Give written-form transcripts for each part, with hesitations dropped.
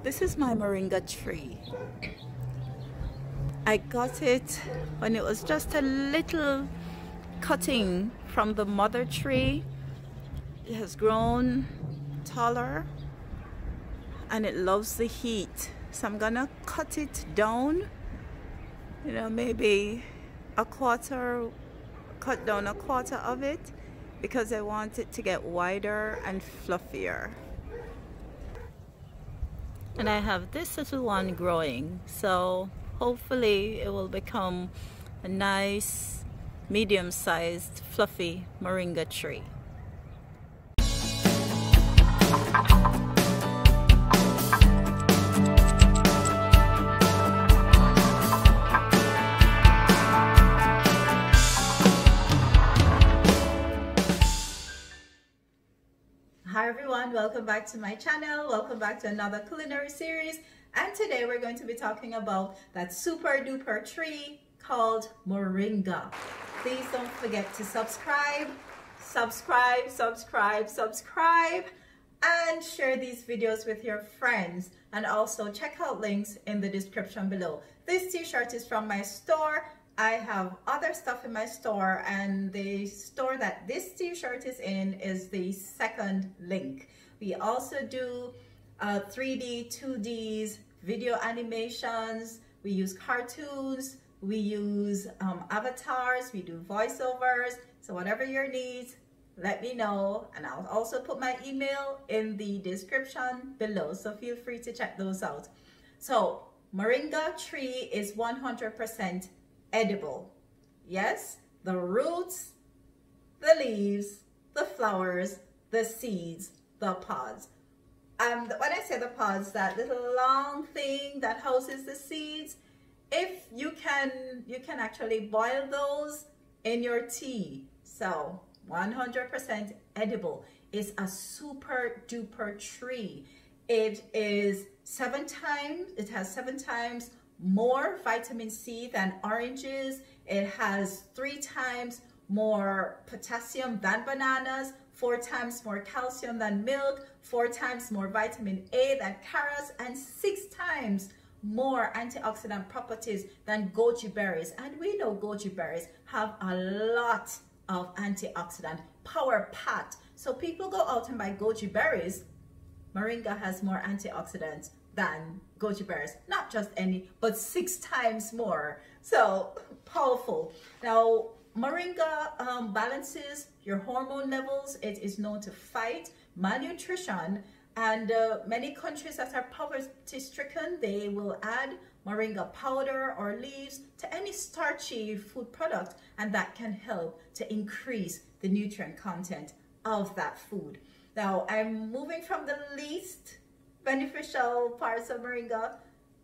This is my moringa tree. I got it when it was just a little cutting from the mother tree. It has grown taller and it loves the heat. So I'm gonna cut it down, maybe cut down a quarter of it because I want it to get wider and fluffier. And I have this little one growing, so hopefully it will become a nice medium-sized fluffy moringa tree. Hi everyone, welcome back to my channel. Welcome back to another culinary series, and today we're going to be talking about that super duper tree called moringa. Please don't forget to subscribe, and share these videos with your friends, and also check out links in the description below. This t-shirt is from my store. I have other stuff in my store, and the store that this t-shirt is in is the second link. We also do 3D, 2Ds, video animations, we use cartoons, we use avatars, we do voiceovers. So whatever your needs, let me know, and I'll also put my email in the description below, so feel free to check those out. So moringa tree is 100% edible. Yes, the roots, the leaves, the flowers, the seeds, the pods. When I say the pods, that little long thing that houses the seeds, if you can actually boil those in your tea. So 100% edible. It's a super duper tree. It has 7 times more vitamin C than oranges. It has 3 times more potassium than bananas, 4 times more calcium than milk, 4 times more vitamin A than carrots, and 6 times more antioxidant properties than goji berries. And we know goji berries have a lot of antioxidant power packed. So people go out and buy goji berries. Moringa has more antioxidants than goji berries, not just any, but 6 times more. So powerful. Now moringa balances your hormone levels. It is known to fight malnutrition, and many countries that are poverty stricken, they will add moringa powder or leaves to any starchy food product, and that can help to increase the nutrient content of that food. Now I'm moving from the least beneficial parts of moringa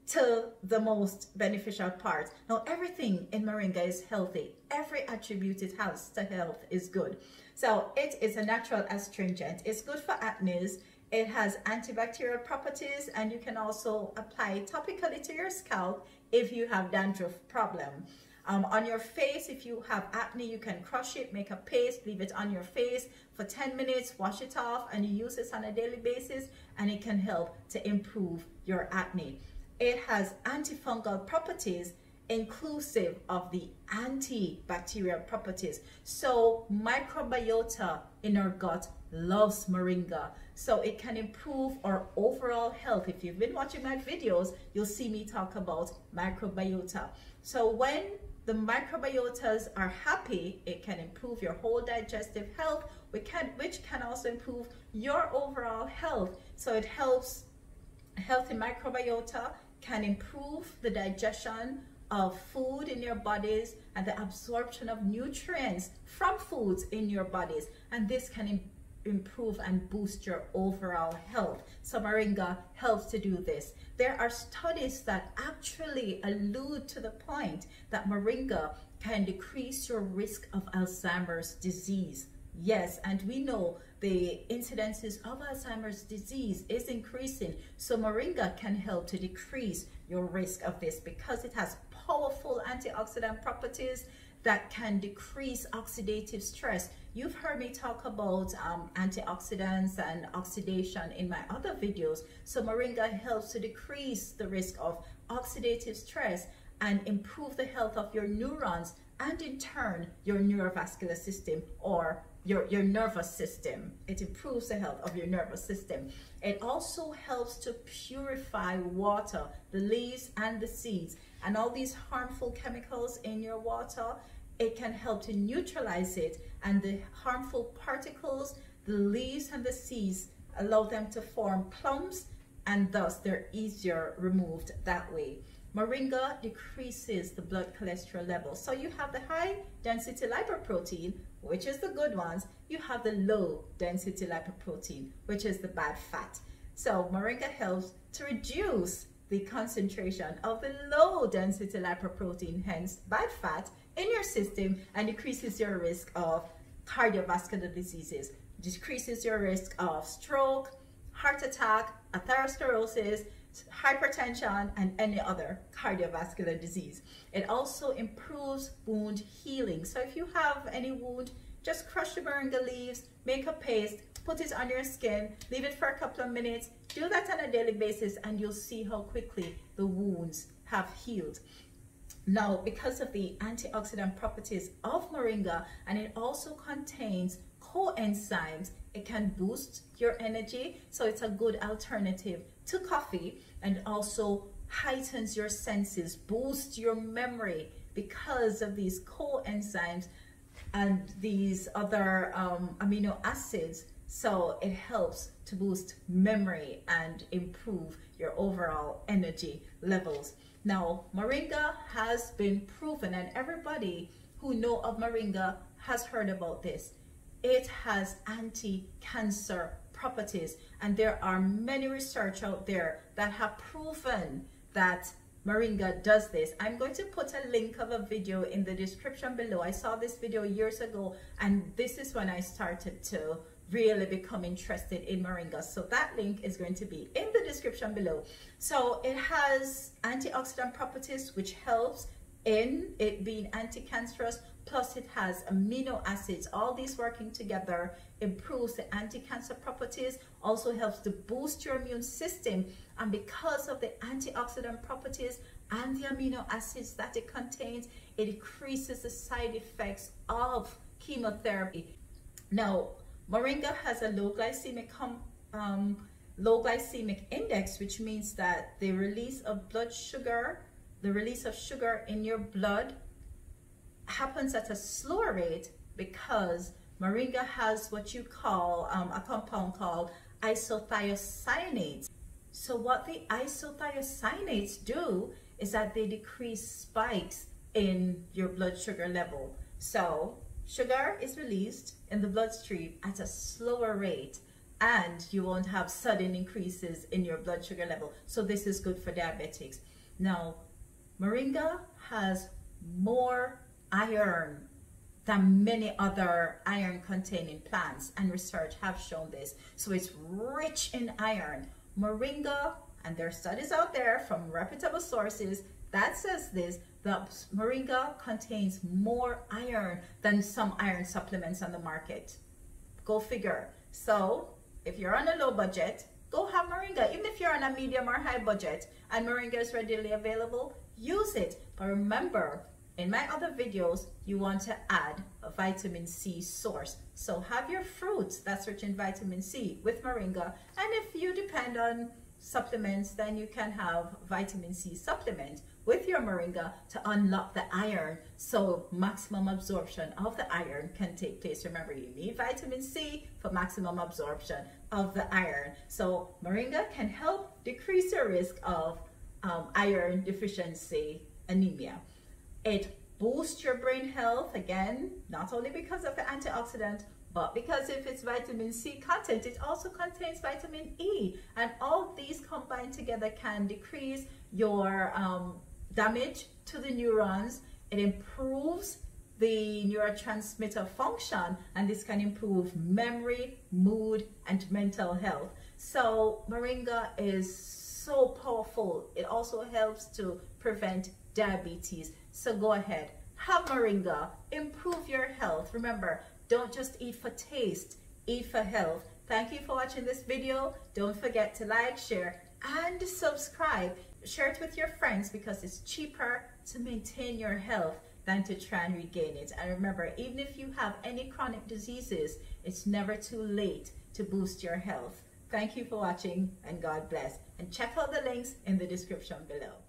to the most beneficial parts. Now everything in moringa is healthy. Every attribute it has to health is good. So it is a natural astringent. It's good for acne. It has antibacterial properties, and you can also apply it topically to your scalp if you have dandruff problem. On your face, if you have acne, you can crush it, make a paste, leave it on your face for 10 minutes, wash it off, and you use this on a daily basis, and it can help to improve your acne. It has antifungal properties inclusive of the antibacterial properties. So microbiota in our gut loves moringa. So it can improve our overall health. If you've been watching my videos, you'll see me talk about microbiota. So when the microbiotas are happy, it can improve your whole digestive health, which can also improve your overall health. So it helps. Healthy microbiota can improve the digestion of food in your bodies and the absorption of nutrients from foods in your bodies, and this can improve and boost your overall health. So moringa helps to do this. There are studies that actually allude to the point that moringa can decrease your risk of Alzheimer's disease. Yes, and we know the incidences of Alzheimer's disease is increasing. So moringa can help to decrease your risk of this because it has powerful antioxidant properties that can decrease oxidative stress. You've heard me talk about antioxidants and oxidation in my other videos. So moringa helps to decrease the risk of oxidative stress and improve the health of your neurons and in turn your neurovascular system or your nervous system. It improves the health of your nervous system. It also helps to purify water, the leaves and the seeds, and all these harmful chemicals in your water. It can help to neutralize it, and the harmful particles, the leaves and the seeds, allow them to form clumps, and thus they're easier removed that way. Moringa decreases the blood cholesterol level. So you have the high density lipoprotein, which is the good ones. You have the low density lipoprotein, which is the bad fat. So moringa helps to reduce the concentration of the low density lipoprotein, hence bad fat, in your system, and decreases your risk of cardiovascular diseases, decreases your risk of stroke, heart attack, atherosclerosis, hypertension, and any other cardiovascular disease. It also improves wound healing. So if you have any wound, just crush the moringa leaves, make a paste, put it on your skin, leave it for a couple of minutes. Do that on a daily basis and you'll see how quickly the wounds have healed. Now, because of the antioxidant properties of moringa, and it also contains coenzymes, it can boost your energy. So it's a good alternative to coffee, and also heightens your senses, boosts your memory because of these coenzymes and these other amino acids. So it helps to boost memory and improve your overall energy levels. Now, moringa has been proven, and everybody who know of moringa has heard about this. It has anti-cancer properties, and there are many research out there that have proven that moringa does this. I'm going to put a link of a video in the description below. I saw this video years ago, and this is when I started to really become interested in moringa. So that link is going to be in the description below. So it has antioxidant properties, which helps in it being anti-cancerous, plus it has amino acids. All these working together improves the anti-cancer properties, also helps to boost your immune system, and because of the antioxidant properties and the amino acids that it contains, it decreases the side effects of chemotherapy. Now, moringa has a low glycemic index, which means that the release of blood sugar, the release of sugar in your blood happens at a slower rate because moringa has what you call a compound called isothiocyanates. So what the isothiocyanates do is that they decrease spikes in your blood sugar level. So sugar is released in the bloodstream at a slower rate, and you won't have sudden increases in your blood sugar level. So this is good for diabetics. Now, moringa has more iron than many other iron containing plants, and research have shown this. So it's rich in iron. Moringa, and there are studies out there from reputable sources that says this, that moringa contains more iron than some iron supplements on the market. Go figure. So if you're on a low budget, go have moringa. Even if you're on a medium or high budget and moringa is readily available, use it. But remember, in my other videos, you want to add a vitamin C source. So have your fruits that's rich in vitamin C with moringa. And if you depend on supplements, then you can have vitamin C supplement with your moringa to unlock the iron, so maximum absorption of the iron can take place. Remember, you need vitamin C for maximum absorption of the iron. So moringa can help decrease your risk of iron deficiency anemia. It boosts your brain health, again, not only because of the antioxidant, but because of its vitamin C content. It also contains vitamin E, and all these combined together can decrease your damage to the neurons. It improves the neurotransmitter function, and this can improve memory, mood, and mental health. So moringa is so powerful. It also helps to prevent diabetes. So go ahead, have moringa, improve your health. Remember, Don't just eat for taste, eat for health. Thank you for watching this video. Don't forget to like, share, and subscribe. Share it with your friends because it's cheaper to maintain your health than to try and regain it. And remember, even if you have any chronic diseases, it's never too late to boost your health. Thank you for watching, and God bless. And check out the links in the description below.